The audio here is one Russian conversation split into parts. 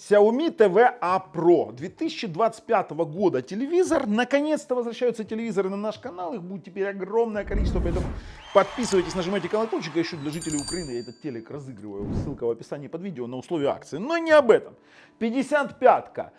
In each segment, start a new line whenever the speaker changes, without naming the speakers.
Xiaomi TV-A Pro 2025 года телевизор. Наконец-то возвращаются телевизоры на наш канал. Их будет теперь огромное количество, поэтому подписывайтесь, нажимайте колокольчик. А еще для жителей Украины я этот телек разыгрываю. Ссылка в описании под видео на условия акции. Но не об этом. 55-ка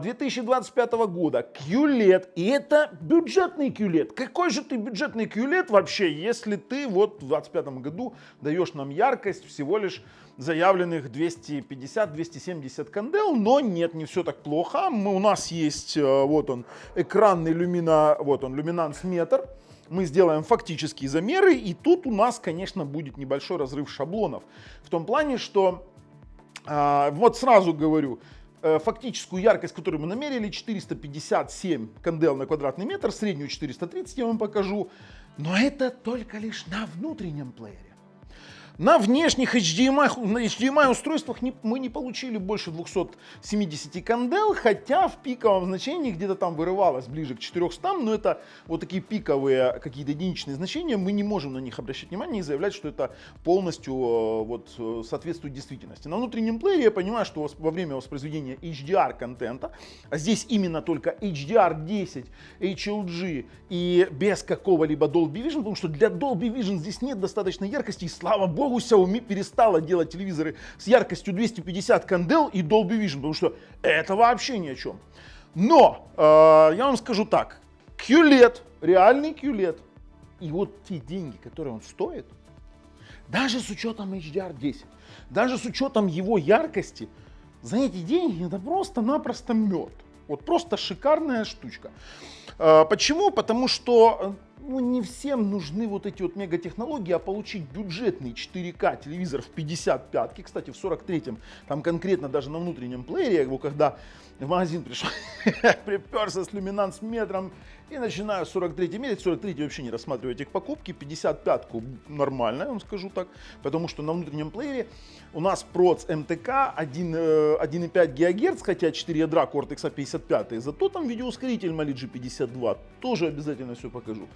2025 года QLED. И это бюджетный QLED. Какой же ты бюджетный QLED вообще, если ты вот в 2025 году даешь нам яркость всего лишь заявленных 250-270 кандел, но нет, не все так плохо. У нас есть вот он экранный люминанс метр. Мы сделаем фактические замеры, и тут у нас, конечно, будет небольшой разрыв шаблонов. В том плане, что, вот сразу говорю, фактическую яркость, которую мы намерили, 457 кандел на квадратный метр, среднюю 430 я вам покажу, но это только лишь на внутреннем плеере. На внешних HDMI устройствах мы не получили больше 270 кандел, хотя в пиковом значении где-то там вырывалось ближе к 400, но это вот такие пиковые какие-то единичные значения, мы не можем на них обращать внимание и заявлять, что это полностью вот соответствует действительности. На внутреннем плеере я понимаю, что во время воспроизведения HDR контента, а здесь именно только HDR10, HLG и без какого-либо Dolby Vision, потому что для Dolby Vision здесь нет достаточной яркости, и слава богу, Xiaomi перестала делать телевизоры с яркостью 250 кандел и Dolby Vision, потому что это вообще ни о чем. Но я вам скажу так, QLED, реальный QLED, и вот те деньги, которые он стоит, даже с учетом HDR10, даже с учетом его яркости, за эти деньги это просто-напросто мед. Вот просто шикарная штучка. Почему? Потому что не всем нужны вот эти вот мегатехнологии, а получить бюджетный 4К телевизор в 55-ке, кстати, в 43-м, там конкретно даже на внутреннем плеере, я его когда в магазин пришел, приперся с люминанс метром и начинаю 43-й мерить, 43-й вообще не рассматривать их покупки, 55-ку нормально, я вам скажу так, потому что на внутреннем плеере у нас проц МТК 1,5 ГГц, хотя 4 ядра Cortex A55, зато там видеоускоритель Mali G52, тоже обязательно все покажу.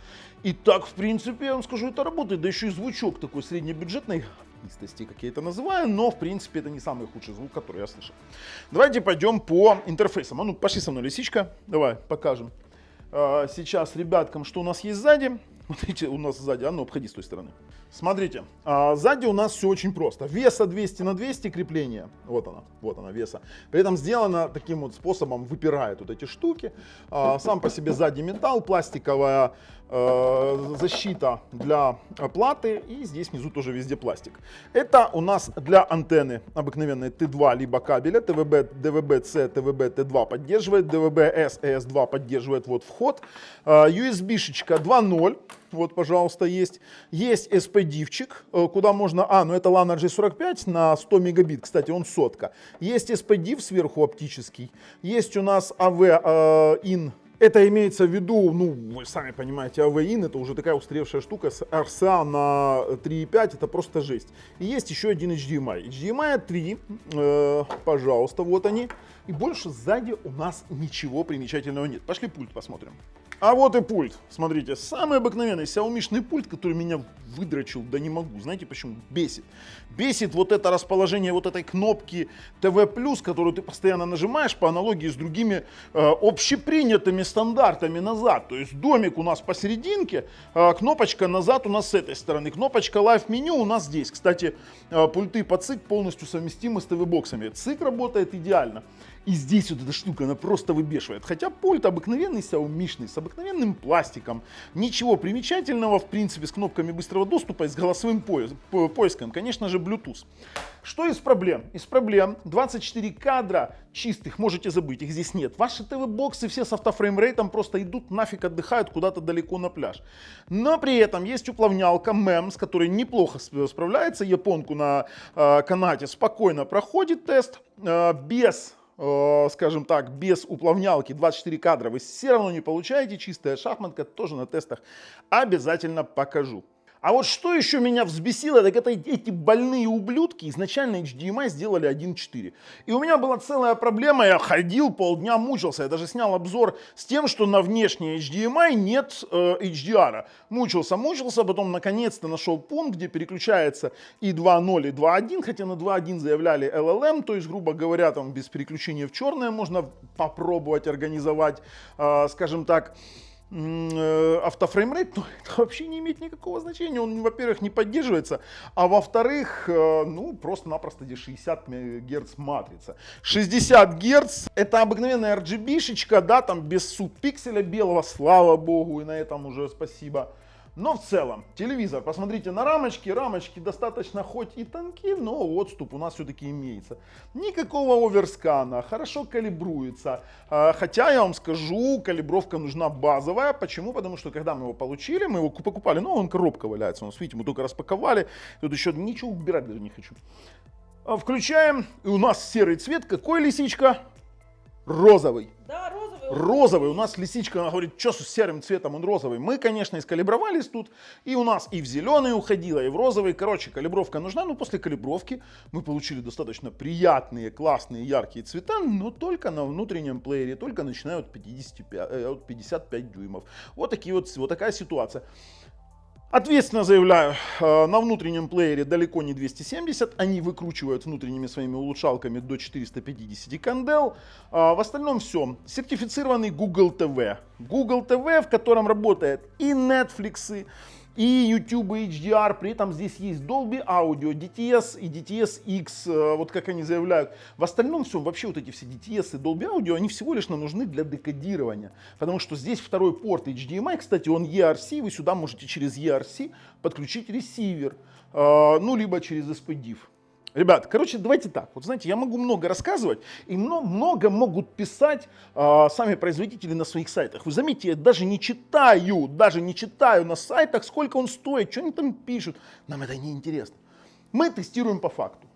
И так, в принципе, я вам скажу, это работает, да еще и звучок такой среднебюджетный, как я это называю, но в принципе это не самый худший звук, который я слышал. Давайте пойдем по интерфейсам. А ну пошли со мной, лисичка, давай покажем сейчас ребяткам, что у нас есть сзади. Смотрите, у нас сзади, а ну обходи с той стороны. Смотрите, сзади у нас все очень просто. Веса 200 на 200 крепление, вот она веса. При этом сделано таким вот способом, выпирает вот эти штуки. Сам по себе сзади металл, пластиковая защита для платы, и здесь внизу тоже везде пластик. Это у нас для антенны обыкновенной Т2 либо кабеля, ДВБ-C, ТВБ-Т2 поддерживает, ДВБ-S, ES2 поддерживает вот вход, USB-шечка 2.0. Вот, пожалуйста, есть. Есть SPD-вчик, куда можно... ну это LAN RJ45 на 100 мегабит, кстати, он сотка. Есть SPD сверху оптический. Есть у нас AV-IN. Это имеется в виду, ну, вы сами понимаете, AV-IN это уже такая устаревшая штука с RCA на 3.5, это просто жесть. И есть еще один HDMI. HDMI 3, пожалуйста, вот они. И больше сзади у нас ничего примечательного нет. Пошли пульт посмотрим. А вот и пульт. Смотрите, самый обыкновенный Xiaomi-шный пульт, который меня выдрочил, да не могу. Знаете почему? Бесит. Бесит вот это расположение вот этой кнопки TV+, которую ты постоянно нажимаешь по аналогии с другими общепринятыми стандартами назад. То есть домик у нас посерединке, кнопочка назад у нас с этой стороны, кнопочка Live меню у нас здесь. Кстати, пульты по ЦИК полностью совместимы с ТВ-боксами. ЦИК работает идеально. И здесь вот эта штука, она просто выбешивает. Хотя пульт обыкновенный Xiaomi-шный, с обыкновенным пластиком. Ничего примечательного, в принципе, с кнопками быстрого доступа и с голосовым поиском. Конечно же, Bluetooth. Что из проблем? Из проблем 24 кадра чистых, можете забыть, их здесь нет. Ваши ТВ-боксы все с автофреймрейтом просто идут нафиг, отдыхают куда-то далеко на пляж. Но при этом есть уплавнялка MEM, с которой неплохо справляется. Японку на канате спокойно проходит тест. Без... скажем так, без уплавнялки 24 кадра вы все равно не получаете. Чистая шахматка тоже на тестах обязательно покажу. А вот что еще меня взбесило, так это эти больные ублюдки изначально HDMI сделали 1.4. И у меня была целая проблема, я ходил полдня, мучился. Я даже снял обзор с тем, что на внешней HDMI нет HDR. Мучился, потом наконец-то нашел пункт, где переключается и 2.0, и 2.1. Хотя на 2.1 заявляли LLM, то есть, грубо говоря, там без переключения в черное можно попробовать организовать, скажем так, автофреймрейт, но это вообще не имеет никакого значения. Он, во-первых, не поддерживается, а во-вторых, ну, просто-напросто здесь 60 Гц матрица. 60 Гц это обыкновенная RGB-шечка, да, там без субпикселя белого, слава богу, и на этом уже спасибо. Но в целом, телевизор, посмотрите на рамочки, рамочки достаточно хоть и тонкие, но отступ у нас все-таки имеется. Никакого оверскана, хорошо калибруется. Хотя я вам скажу, калибровка нужна базовая. Почему? Потому что когда мы его получили, мы его покупали, ну он коробка валяется, видите, мы только распаковали, тут еще ничего убирать даже не хочу. Включаем, и у нас серый цвет, какой, лисичка? Розовый.
Да, розовый.
Розовый. У нас лисичка, она говорит, что с серым цветом, он розовый. Мы, конечно, искалибровались тут, и у нас и в зеленый уходило, и в розовый. Короче, калибровка нужна, но после калибровки мы получили достаточно приятные, классные, яркие цвета, но только на внутреннем плеере, только начиная от 55 дюймов. Вот такая ситуация. Ответственно заявляю, на внутреннем плеере далеко не 270, они выкручивают внутренними своими улучшалками до 450 кандел. В остальном все. Сертифицированный Google TV. Google TV, в котором работает и Netflix, и YouTube, и HDR, при этом здесь есть Dolby Audio, DTS и DTS-X, вот как они заявляют. В остальном все, вообще вот эти все DTS и Dolby Audio, они всего лишь нужны для декодирования, потому что здесь второй порт HDMI, кстати, он ERC, вы сюда можете через ERC подключить ресивер, ну, либо через SPDIF. Ребят, короче, давайте так. Вот знаете, я могу много рассказывать, и много могут писать сами производители на своих сайтах. Вы заметьте, я даже не читаю на сайтах, сколько он стоит, что они там пишут. Нам это не интересно. Мы тестируем по факту.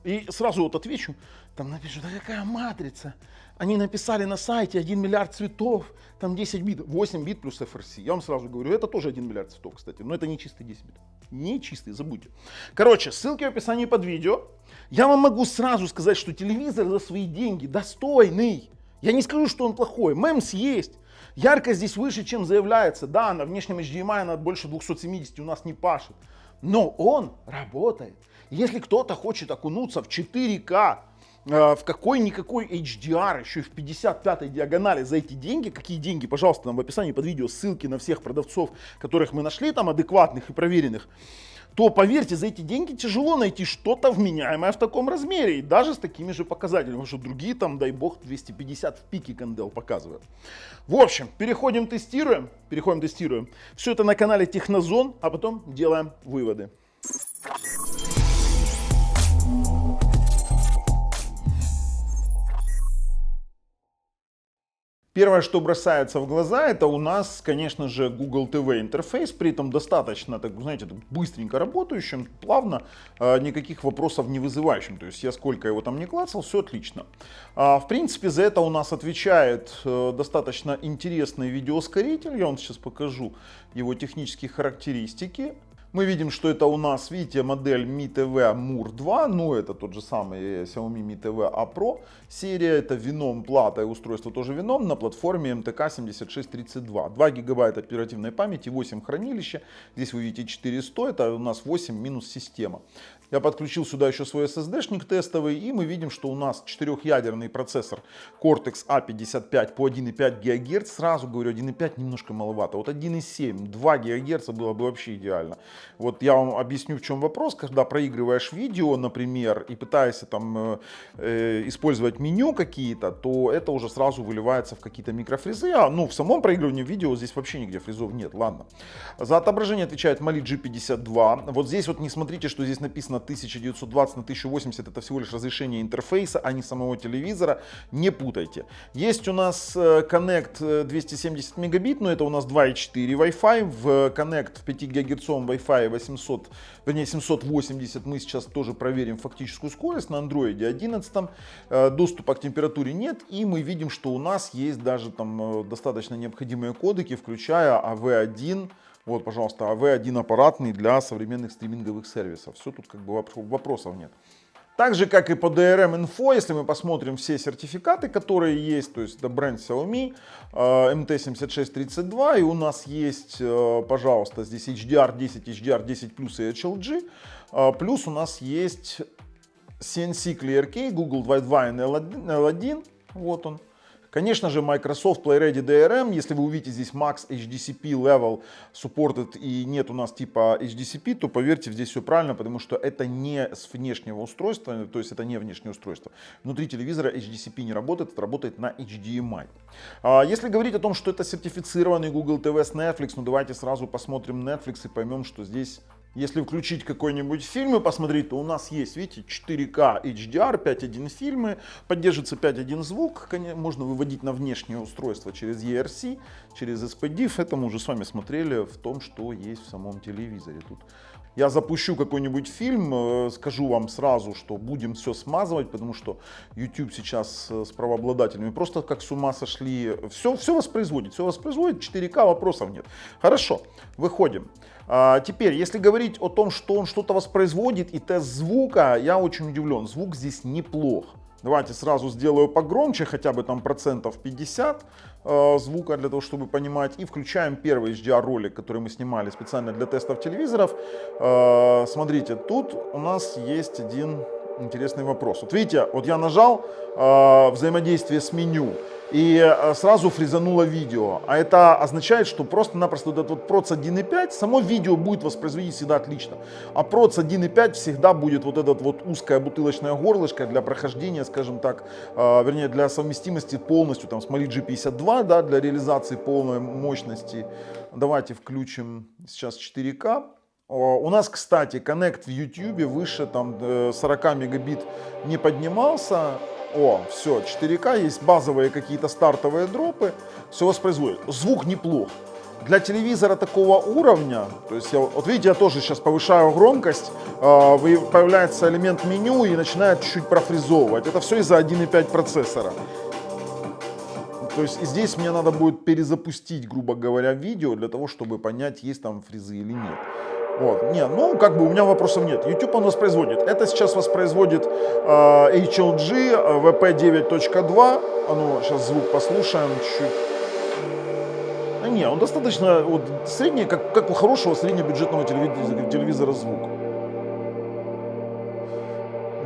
И сразу вот отвечу, там напишут, да какая матрица? Они написали на сайте 1 миллиард цветов, там 10 бит, 8 бит плюс FRC. Я вам сразу говорю, это тоже 1 миллиард цветов, кстати, но это не чистый 10 бит. Не чистый, забудьте. Короче, ссылки в описании под видео. Я вам могу сразу сказать, что телевизор за свои деньги достойный. Я не скажу, что он плохой. MEMS есть. Яркость здесь выше, чем заявляется. Да, на внешнем HDMI она больше 270 у нас не пашет. Но он работает. Если кто-то хочет окунуться в 4К, в какой-никакой HDR, еще и в 55-й диагонали за эти деньги, какие деньги, пожалуйста, там в описании под видео ссылки на всех продавцов, которых мы нашли, там адекватных и проверенных, то поверьте, за эти деньги тяжело найти что-то вменяемое в таком размере, и даже с такими же показателями, потому что другие там, дай бог, 250 в пике кандел показывают. В общем, переходим тестируем. Все это на канале Технозон, а потом делаем выводы. Первое, что бросается в глаза, это у нас, конечно же, Google TV интерфейс, при этом достаточно, так, знаете, быстренько работающим, плавно, никаких вопросов не вызывающим. То есть я сколько его там не клацал, все отлично. В принципе, за это у нас отвечает достаточно интересный видеоускоритель. Я вам сейчас покажу его технические характеристики. Мы видим, что это у нас, видите, модель Mi TV Mur 2, ну это тот же самый Xiaomi Mi TV A Pro серия, это Venom плата и устройство тоже Venom на платформе MTK 7632. 2 гигабайта оперативной памяти, 8 хранилища, здесь вы видите 400, это у нас 8 минус система. Я подключил сюда еще свой SSD-шник тестовый, и мы видим, что у нас 4-ядерный процессор Cortex A55 по 1,5 ГГц. Сразу говорю, 1,5 немножко маловато. Вот 1,7, 2 ГГц было бы вообще идеально. Вот я вам объясню, в чем вопрос. Когда проигрываешь видео, например, и пытаешься там использовать меню какие-то, то это уже сразу выливается в какие-то микрофризы. Ну, в самом проигрывании видео здесь вообще нигде фризов нет, ладно. За отображение отвечает Mali G52. Вот здесь вот не смотрите, что здесь написано 1920 на 1080, это всего лишь разрешение интерфейса, а не самого телевизора, не путайте. Есть у нас Connect 270 мегабит, но это у нас 2.4 Wi-Fi, в Connect в 5 ГГц Wi-Fi 780 мы сейчас тоже проверим фактическую скорость, на Android 11, доступа к температуре нет, и мы видим, что у нас есть даже там достаточно необходимые кодеки, включая AV1, Вот, пожалуйста, AV1 аппаратный для современных стриминговых сервисов. Все, тут как бы вопросов нет. Так же, как и по DRM-инфо, если мы посмотрим все сертификаты, которые есть, то есть это бренд Xiaomi, MT7632, и у нас есть, пожалуйста, здесь HDR10, HDR10 Plus и HLG, плюс у нас есть CNC Clear K, Google Widevine L1, вот он. Конечно же, Microsoft PlayReady DRM, если вы увидите здесь Max HDCP Level Supported и нет у нас типа HDCP, то поверьте, здесь все правильно, потому что это не с внешнего устройства, то есть это не внешнее устройство. Внутри телевизора HDCP не работает, это работает на HDMI. Если говорить о том, что это сертифицированный Google TV с Netflix, ну давайте сразу посмотрим Netflix и поймем, что здесь... Если включить какой-нибудь фильм и посмотреть, то у нас есть, видите, 4К HDR, 5.1 фильмы, поддерживается 5.1 звук, можно выводить на внешнее устройство через ERC, через SPDIF. Это мы уже с вами смотрели в том, что есть в самом телевизоре. Тут я запущу какой-нибудь фильм, скажу вам сразу, что будем все смазывать, потому что YouTube сейчас с правообладателями просто как с ума сошли. Все воспроизводит, 4К, вопросов нет. Хорошо, выходим. Теперь, если говорить о том, что он что-то воспроизводит и тест звука, я очень удивлен. Звук здесь неплох. Давайте сразу сделаю погромче, хотя бы там процентов 50 звука, для того, чтобы понимать. И включаем первый HDR ролик, который мы снимали специально для тестов телевизоров. Смотрите, тут у нас есть один интересный вопрос. Вот видите, вот я нажал взаимодействие с меню. И сразу фризануло видео. А это означает, что просто-напросто вот этот вот Proц 1.5, само видео будет воспроизводить всегда отлично. А Proц 1.5 всегда будет вот этот вот узкое бутылочное горлышко для прохождения, скажем так, вернее для совместимости полностью там с Mali G52, да, для реализации полной мощности. Давайте включим сейчас 4К. У нас, кстати, коннект в YouTube выше там 40 мегабит не поднимался. О, все, 4К, есть базовые какие-то стартовые дропы, все воспроизводит. Звук неплох. Для телевизора такого уровня, то есть, вот видите, я тоже сейчас повышаю громкость, появляется элемент меню и начинает чуть-чуть профризовывать. Это все из-за 1.5 процессора. То есть здесь мне надо будет перезапустить, грубо говоря, видео для того, чтобы понять, есть там фризы или нет. Вот. Не, ну как бы у меня вопросов нет. YouTube он воспроизводит. Это сейчас воспроизводит HLG VP9.2. А ну, сейчас звук послушаем чуть-чуть. Не, он достаточно вот, средний, как у хорошего среднебюджетного телевизора звук.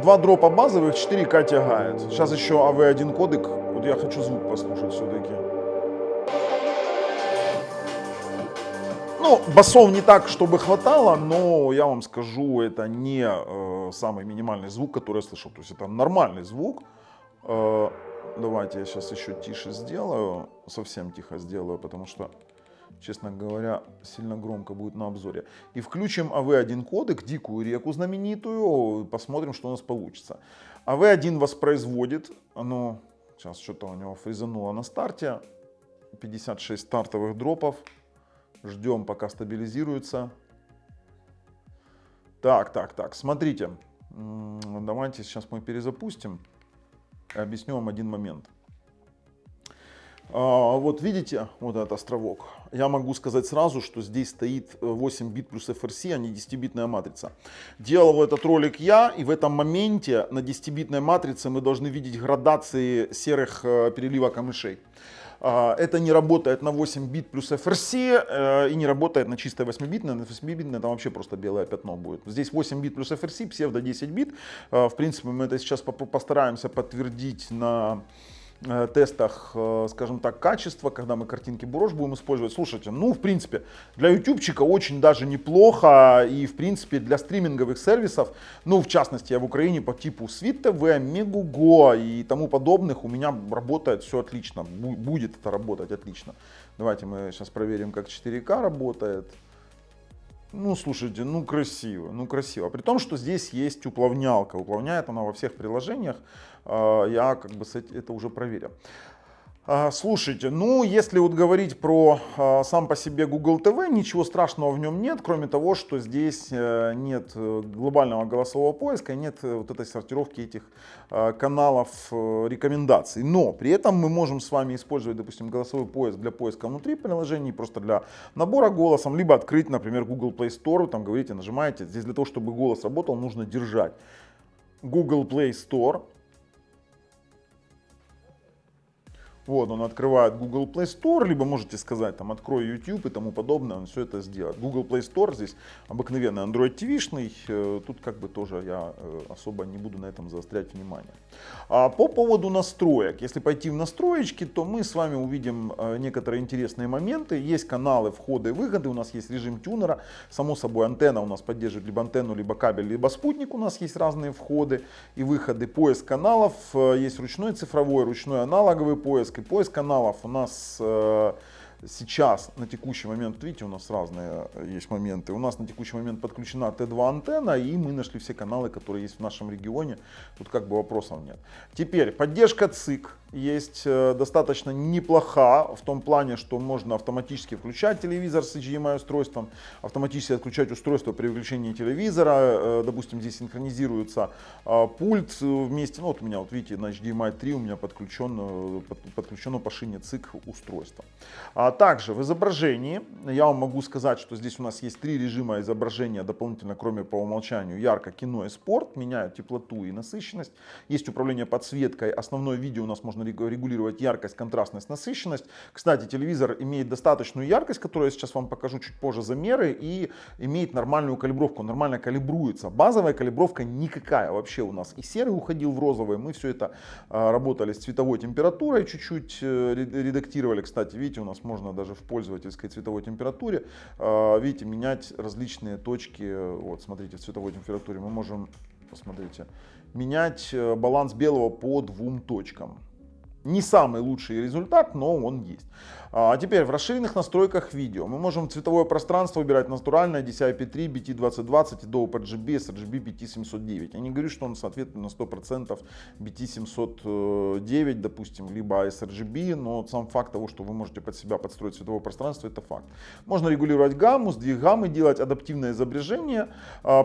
2 дропа базовых, 4К тягает. Сейчас еще AV1 кодек. Вот я хочу звук послушать все-таки. Ну, басов не так, чтобы хватало, но я вам скажу, это не самый минимальный звук, который я слышал. То есть это нормальный звук. Давайте я сейчас еще тише сделаю, совсем тихо сделаю, потому что, честно говоря, сильно громко будет на обзоре. И включим AV1 кодек, дикую реку знаменитую, посмотрим, что у нас получится. AV1 воспроизводит, ну, сейчас что-то у него фризануло на старте, 56 стартовых дропов. Ждем, пока стабилизируется. Так, смотрите. Давайте сейчас мы перезапустим. Объясню вам один момент. Вот видите, вот этот островок. Я могу сказать сразу, что здесь стоит 8 бит плюс FRC, а не 10-битная матрица. Делал этот ролик я, и в этом моменте на 10-битной матрице мы должны видеть градации серых переливок камышей. Это не работает на 8 бит плюс FRC и не работает на чистой 8-битной. На 8-битной там вообще просто белое пятно будет. Здесь 8 бит плюс FRC, псевдо 10 бит. В принципе, мы это сейчас постараемся подтвердить на тестах, скажем так, качества, когда мы картинки Бурож будем использовать. Слушайте, ну, в принципе, для ютубчика очень даже неплохо, и, в принципе, для стриминговых сервисов, ну, в частности, я в Украине по типу Свит ТВ, Мегуго и тому подобных, у меня работает все отлично, будет это работать отлично. Давайте мы сейчас проверим, как 4К работает. Ну, слушайте, ну красиво. При том, что здесь есть уплавнялка. Уплавняет она во всех приложениях. Я как бы это уже проверил. Слушайте, ну если вот говорить про сам по себе Google TV, ничего страшного в нем нет, кроме того, что здесь нет глобального голосового поиска, нет вот этой сортировки этих каналов рекомендаций. Но при этом мы можем с вами использовать, допустим, голосовой поиск для поиска внутри приложений, просто для набора голосом, либо открыть, например, Google Play Store, там говорите, нажимаете. Здесь для того, чтобы голос работал, нужно держать Google Play Store. Вот, он открывает Google Play Store, либо можете сказать, там, открой YouTube и тому подобное, он все это сделает. Google Play Store здесь обыкновенный Android TV-шный, тут как бы тоже я особо не буду на этом заострять внимание. А по поводу настроек, если пойти в настроечки, то мы с вами увидим некоторые интересные моменты. Есть каналы, входы и выходы, у нас есть режим тюнера, само собой антенна у нас поддерживает либо антенну, либо кабель, либо спутник, у нас есть разные входы и выходы. Поиск каналов, есть ручной цифровой, ручной аналоговый поиск. И поиск каналов у нас сейчас на текущий момент, видите, у нас разные есть моменты. У нас на текущий момент подключена Т2 антенна, и мы нашли все каналы, которые есть в нашем регионе. Тут как бы вопросов нет. Теперь поддержка ЦИК есть достаточно неплоха в том плане, что можно автоматически включать телевизор с HDMI устройством, автоматически отключать устройство при выключении телевизора. Допустим, здесь синхронизируется пульт вместе. Ну, вот у меня, вот видите, на HDMI 3 у меня подключено по шине ЦИК устройство. Также в изображении я вам могу сказать, что здесь у нас есть 3 режима изображения дополнительно, кроме по умолчанию ярко, кино и спорт. Меняют теплоту и насыщенность. Есть управление подсветкой. Основное видео у нас можно регулировать яркость, контрастность, насыщенность. Кстати, телевизор имеет достаточную яркость, которую я сейчас вам покажу чуть позже замеры, и имеет нормальную калибровку, нормально калибруется. Базовая калибровка никакая вообще у нас. И серый уходил в розовый. Мы все это работали с цветовой температурой, чуть-чуть редактировали. Кстати, видите, у нас можно даже в пользовательской цветовой температуре, видите, менять различные точки. Вот, смотрите, в цветовой температуре мы можем, посмотрите, менять баланс белого по 2 точкам. Не самый лучший результат, но он есть. А теперь в расширенных настройках видео мы можем цветовое пространство выбирать натуральное, DCI-P3, BT2020, Adobe RGB, sRGB BT709. Я не говорю, что он соответствует на 100% BT709, допустим, либо sRGB, но сам факт того, что вы можете под себя подстроить цветовое пространство, это факт. Можно регулировать гамму, сдвиг гаммы, делать адаптивное изображение.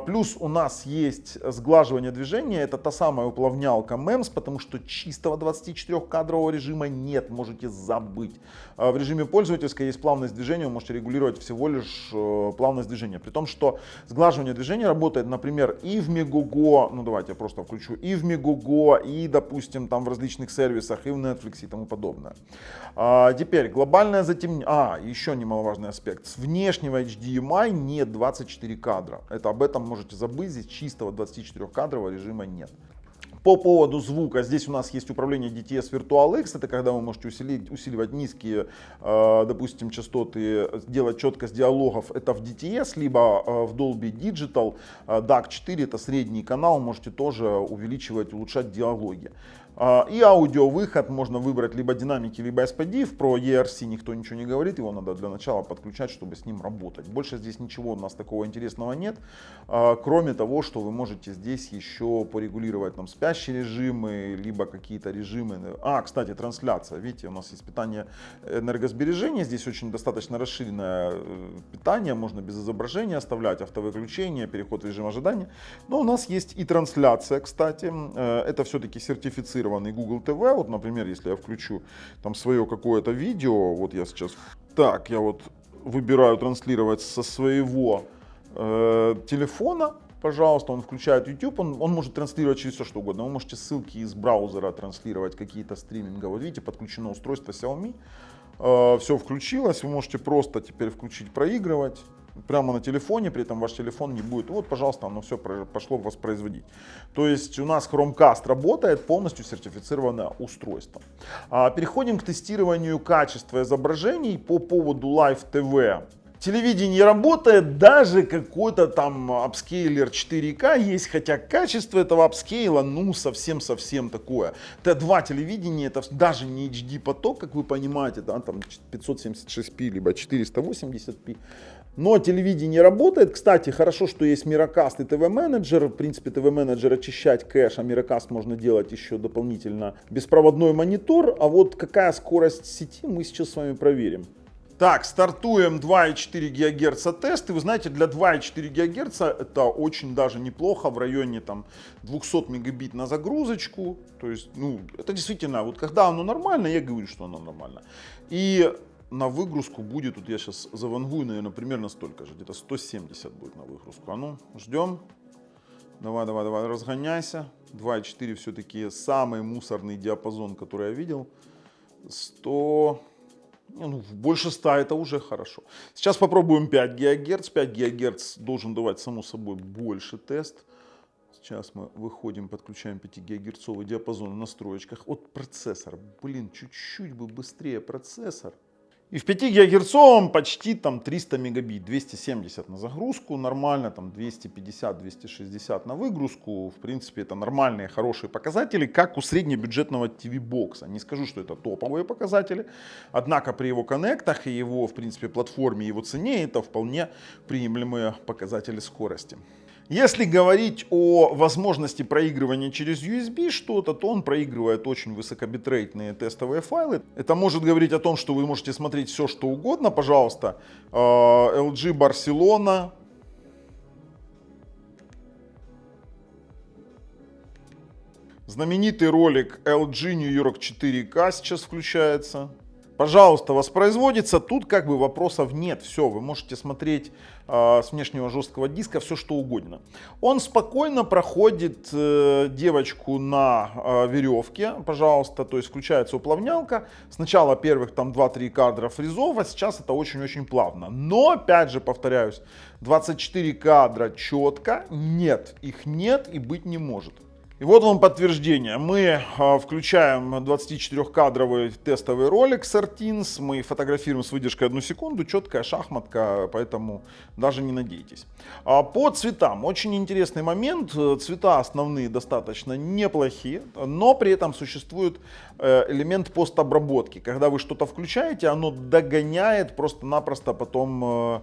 Плюс у нас есть сглаживание движения, это та самая уплавнялка MEMS, потому что чистого 24-кадрового режима нет, можете забыть. В режиме пользовательской есть плавность движения, вы можете регулировать всего лишь плавность движения. При том, что сглаживание движения работает, например, и в Megogo, ну давайте я просто включу, и в Megogo, и, допустим, там в различных сервисах, и в Netflix и тому подобное. Теперь глобальное затемнение. Еще немаловажный аспект. С внешнего HDMI нет 24 кадра. Об этом можете забыть, здесь чистого 24-кадрового режима нет. По поводу звука, здесь у нас есть управление DTS Virtual X, это когда вы можете усиливать низкие, допустим, частоты, делать четкость диалогов, это в DTS, либо в Dolby Digital, DAC 4, это средний канал, можете тоже увеличивать, улучшать диалоги. И аудиовыход можно выбрать либо динамики, либо SPDIF. Про ERC никто ничего не говорит, его надо для начала подключать, чтобы с ним работать. Больше здесь ничего у нас такого интересного нет, кроме того, что вы можете здесь еще порегулировать там спящие режимы, либо какие-то режимы. Кстати, трансляция. Видите, у нас есть питание энергосбережения, здесь очень достаточно расширенное питание, можно без изображения оставлять, автовыключение, переход в режим ожидания. Но у нас есть и трансляция, кстати, это все-таки сертифицированный Google TV. Вот, например, если я включу там свое какое-то видео, вот я сейчас, так, я вот выбираю транслировать со своего телефона, пожалуйста, он включает YouTube, он может транслировать через все что угодно. Вы можете ссылки из браузера транслировать, какие-то стриминга. Вот видите, подключено устройство Xiaomi, все включилось, вы можете просто теперь включить проигрывать прямо на телефоне, при этом ваш телефон не будет. Вот, пожалуйста, оно все пошло воспроизводить. То есть у нас Chromecast работает, полностью сертифицированное устройство. Переходим к тестированию качества изображений по поводу Live TV. Телевидение работает, даже какой-то там апскейлер 4К есть, хотя качество этого апскейла, ну, совсем-совсем такое. Т2 телевидение, это даже не HD поток, как вы понимаете, да, там 576p, либо 480p. Но телевидение работает. Кстати, хорошо, что есть Miracast и TV-менеджер. В принципе, TV-менеджер очищать кэш, а Miracast можно делать еще дополнительно беспроводной монитор. А вот какая скорость сети, мы сейчас с вами проверим. Так, стартуем 2,4 ГГц тест. И вы знаете, для 2,4 ГГц это очень даже неплохо, в районе там 200 мегабит на загрузочку. То есть, ну, это действительно, вот когда оно нормально, я говорю, что оно нормально. И на выгрузку будет, вот я сейчас завангую, наверное, примерно столько же, где-то 170 будет на выгрузку. А ну, ждем. Давай, разгоняйся. 2,4 все-таки самый мусорный диапазон, который я видел. 100... Ну, больше 100 это уже хорошо. Сейчас попробуем 5 ГГц. 5 ГГц должен давать, само собой, больше тест. Сейчас мы выходим, подключаем 5 ГГц диапазон в настроечках. Вот процессор. Блин, чуть-чуть бы быстрее процессор. И в 5 ГГц почти там 300 мегабит, 270 на загрузку, нормально, там 250-260 на выгрузку. В принципе, это нормальные, хорошие показатели, как у среднебюджетного TV-бокса. Не скажу, что это топовые показатели, однако при его коннектах и его, в принципе, платформе, его цене, это вполне приемлемые показатели скорости. Если говорить о возможности проигрывания через USB что-то, то он проигрывает очень высокобитрейтные тестовые файлы. Это может говорить о том, что вы можете смотреть все, что угодно. Пожалуйста, LG Барселона. Знаменитый ролик LG New York 4K сейчас включается. Пожалуйста, воспроизводится. Тут как бы вопросов нет. Все, вы можете смотреть с внешнего жесткого диска все, что угодно. Он спокойно проходит девочку на веревке, пожалуйста. То есть включается уплавнялка. Сначала первых там 2-3 кадра фризов, а сейчас это очень-очень плавно. Но, опять же, повторяюсь, 24 кадра четко. Нет, их нет и быть не может. И вот вам подтверждение. Мы включаем 24-кадровый тестовый ролик с Artins. Мы фотографируем с выдержкой 1 секунду. Четкая шахматка, поэтому даже не надейтесь. По цветам. Очень интересный момент. Цвета основные достаточно неплохие, но при этом существует элемент постобработки. Когда вы что-то включаете, оно догоняет просто-напросто потом...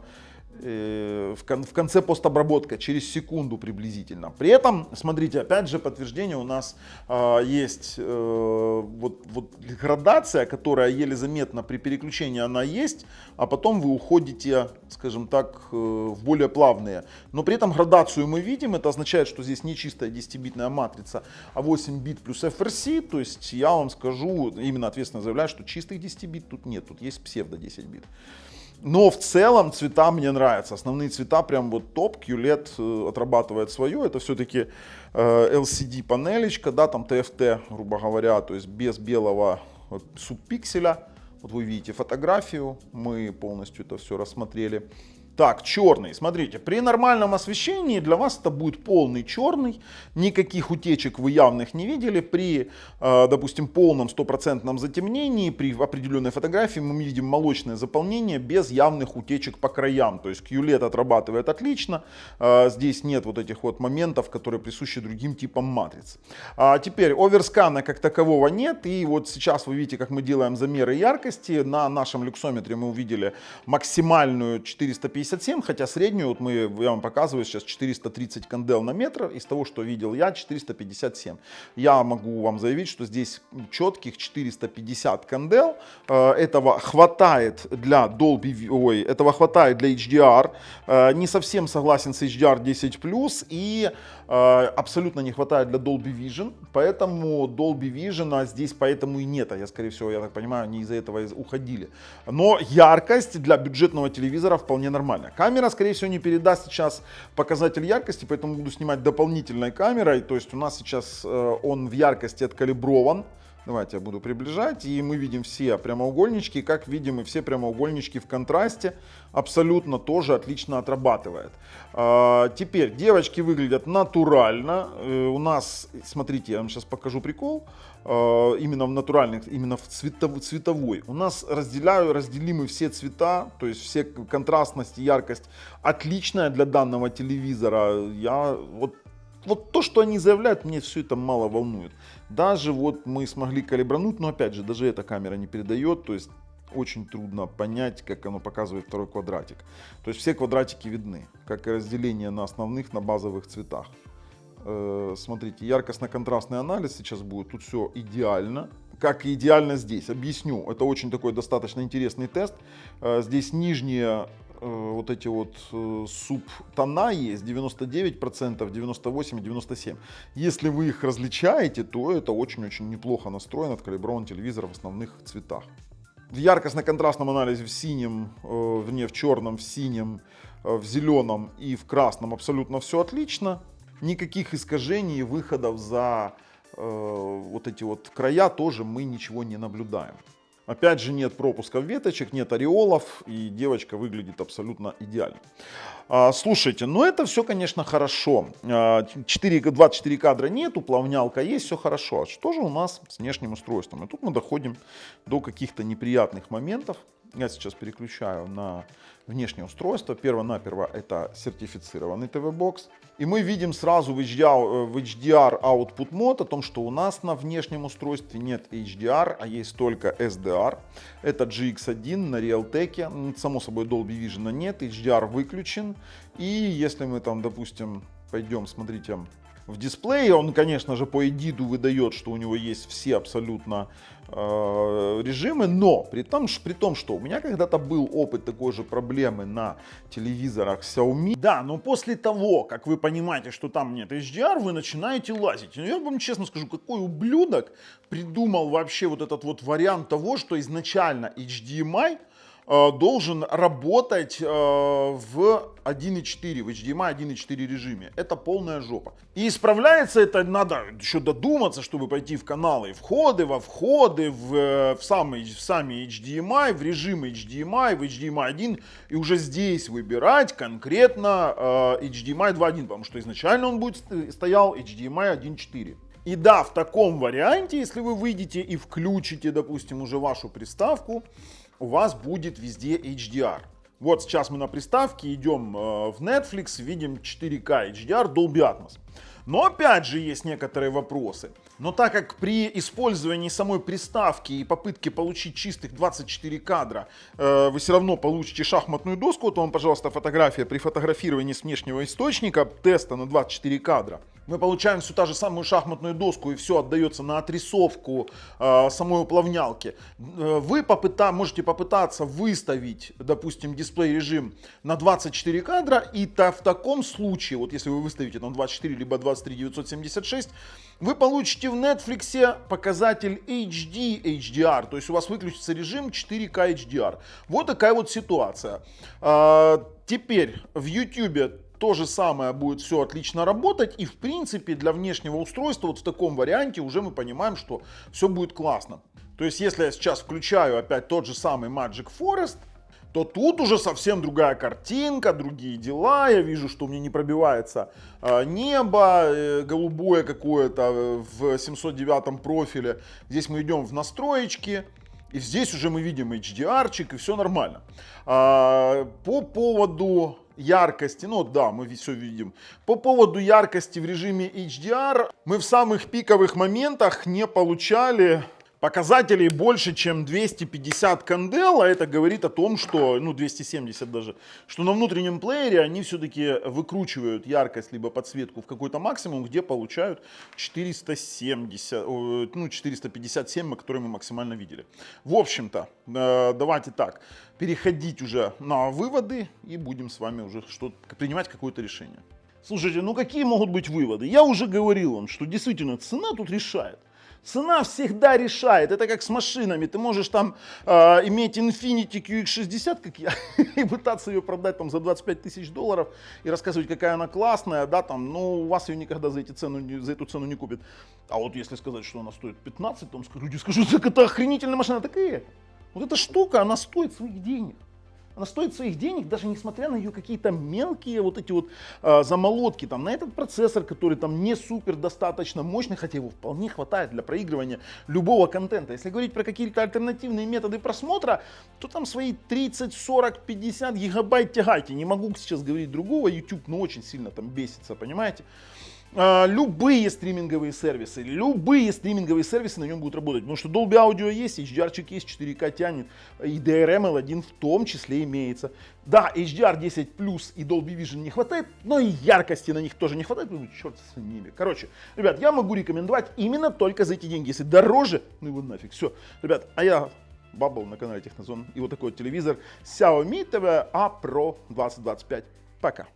в конце постобработка через секунду приблизительно. При этом, смотрите, опять же подтверждение, у нас есть вот градация, которая еле заметна при переключении, она есть, а потом вы уходите, скажем так, в более плавные. Но при этом градацию мы видим, это означает, что здесь не чистая 10-битная матрица, а 8 бит плюс FRC, то есть я вам скажу, именно ответственно заявляю, что чистых 10 бит тут нет, тут есть псевдо 10 бит. Но в целом цвета мне нравятся. Основные цвета прям вот топ. QLED отрабатывает свое. Это все-таки LCD панелечка, да, там TFT, грубо говоря, то есть без белого субпикселя. Вот вы видите фотографию, мы полностью это все рассмотрели. Так, черный. Смотрите, при нормальном освещении для вас это будет полный черный. Никаких утечек вы явных не видели. При, допустим, полном 100% затемнении, при определенной фотографии мы видим молочное заполнение без явных утечек по краям. То есть QLED отрабатывает отлично. Здесь нет вот этих вот моментов, которые присущи другим типам матриц. Теперь оверскана как такового нет. И вот сейчас вы видите, как мы делаем замеры яркости. На нашем люксометре мы увидели максимальную 450, хотя среднюю, вот я вам показываю сейчас 430 кандел на метр, из того, что видел я, 457. Я могу вам заявить, что здесь четких 450 кандел, этого хватает для этого хватает для HDR, не совсем согласен с HDR 10+, и абсолютно не хватает для Dolby Vision, поэтому Dolby Vision здесь поэтому и нет, я скорее всего, я так понимаю, они из-за этого уходили. Но яркость для бюджетного телевизора вполне нормальная. Камера, скорее всего, не передаст сейчас показатель яркости, поэтому буду снимать дополнительной камерой. То есть у нас сейчас он в яркости откалиброван Давайте я буду приближать, и мы видим все прямоугольнички, как видим, и все прямоугольнички в контрасте абсолютно тоже отлично отрабатывает. Теперь девочки выглядят натурально. У нас, смотрите, я вам сейчас покажу прикол, именно в натуральных, именно в цветовой. У нас разделимы все цвета, то есть все контрастность и яркость отличная для данного телевизора. Вот то, что они заявляют, мне все это мало волнует. Даже вот мы смогли калибрануть, но опять же, даже эта камера не передает, то есть очень трудно понять, как оно показывает второй квадратик. То есть все квадратики видны, как и разделение на основных, на базовых цветах. Смотрите, яркостно-контрастный анализ сейчас будет, тут все идеально. Как и идеально здесь, объясню. Это очень такой достаточно интересный тест. Здесь нижние вот эти вот субтона есть 99%, 98% и 97%. Если вы их различаете, то это очень-очень неплохо настроен, откалиброван телевизор в основных цветах. В яркостно-контрастном анализе в синем, в черном, в синем, в зеленом и в красном абсолютно все отлично. Никаких искажений, выходов за вот эти вот края тоже мы ничего не наблюдаем. Опять же, нет пропусков веточек, нет ореолов, и девочка выглядит абсолютно идеально. Слушайте, ну это все, конечно, хорошо. 24 кадра нет, уплавнялка есть, все хорошо. А что же у нас с внешним устройством? И тут мы доходим до каких-то неприятных моментов. Я сейчас переключаю на внешнее устройство. Перво-наперво это сертифицированный ТВ-бокс. И мы видим сразу в HDR Output Mode о том, что у нас на внешнем устройстве нет HDR, а есть только SDR. Это GX1 на Realtek. Само собой Dolby Vision нет, HDR выключен. И если мы там, допустим, пойдем, смотрите, в дисплее, он, конечно же, по эдиту выдает, что у него есть все абсолютно режимы, но при том, что у меня когда-то был опыт такой же проблемы на телевизорах Xiaomi. Да, но после того, как вы понимаете, что там нет HDR, вы начинаете лазить. Я вам честно скажу, какой ублюдок придумал вообще вот этот вот вариант того, что изначально HDMI должен работать в 1.4, в HDMI 1.4 режиме. Это полная жопа. И исправляется это, надо еще додуматься, чтобы пойти в каналы входы, во входы, в сами HDMI, в режим HDMI, в HDMI 1, и уже здесь выбирать конкретно HDMI 2.1, потому что изначально он будет стоял HDMI 1.4. И да, в таком варианте, если вы выйдете и включите, допустим, уже вашу приставку, у вас будет везде HDR. Вот сейчас мы на приставке идем в Netflix, видим 4К HDR Dolby Atmos. Но опять же есть некоторые вопросы. Но так как при использовании самой приставки и попытке получить чистых 24 кадра вы все равно получите шахматную доску, то вам, пожалуйста, фотография при фотографировании с внешнего источника теста на 24 кадра. Мы получаем всю та же самую шахматную доску, и все отдается на отрисовку самой уплавнялки. Вы можете попытаться выставить, допустим, дисплей режим на 24 кадра, и в таком случае, вот если вы выставите на 24 либо 23 976, вы получите в Netflix показатель HD HDR, то есть у вас выключится режим 4К HDR. Вот такая вот ситуация. Теперь в YouTube то же самое будет все отлично работать, и в принципе для внешнего устройства вот в таком варианте уже мы понимаем, что все будет классно. То есть если я сейчас включаю опять тот же самый Magic Forest, то тут уже совсем другая картинка, другие дела. Я вижу, что у меня не пробивается небо голубое какое-то в 709 профиле. Здесь мы идем в настроечки, и здесь уже мы видим HDR-чик, и все нормально. По поводу яркости, ну да, мы все видим. По поводу яркости в режиме HDR, мы в самых пиковых моментах не получали показателей больше, чем 250 кандел, а это говорит о том, что, 270 даже, что на внутреннем плеере они все-таки выкручивают яркость либо подсветку в какой-то максимум, где получают 457, которые мы максимально видели. В общем-то, давайте так, переходить уже на выводы и будем с вами уже принимать какое-то решение. Слушайте, какие могут быть выводы? Я уже говорил вам, что действительно цена тут решает. Цена всегда решает. Это как с машинами. Ты можешь там иметь Infiniti QX60, как я, и пытаться ее продать там за 25 тысяч долларов и рассказывать, какая она классная, да, там, но у вас ее никогда за эту цену не купят. А вот если сказать, что она стоит 15, то люди скажут, так это охренительная машина. Так и это. Вот эта штука, она стоит своих денег. Она стоит своих денег, даже несмотря на ее какие-то мелкие вот эти вот замолотки, там, на этот процессор, который там не супер достаточно мощный, хотя его вполне хватает для проигрывания любого контента. Если говорить про какие-то альтернативные методы просмотра, то там свои 30, 40, 50 гигабайт тягайте. Не могу сейчас говорить другого, YouTube, ну, очень сильно там бесится, понимаете? Любые стриминговые сервисы на нем будут работать, потому что Dolby Audio есть, HDR-чик есть, 4К тянет, и DRM-L1 в том числе имеется. Да, HDR 10 Plus и Dolby Vision не хватает, но и яркости на них тоже не хватает, ну черт с ними. Короче, ребят, я могу рекомендовать именно только за эти деньги. Если дороже, ну его нафиг, все. Ребят, а я Бабл на канале Технозон и вот такой вот телевизор Xiaomi TV A Pro 2025. Пока.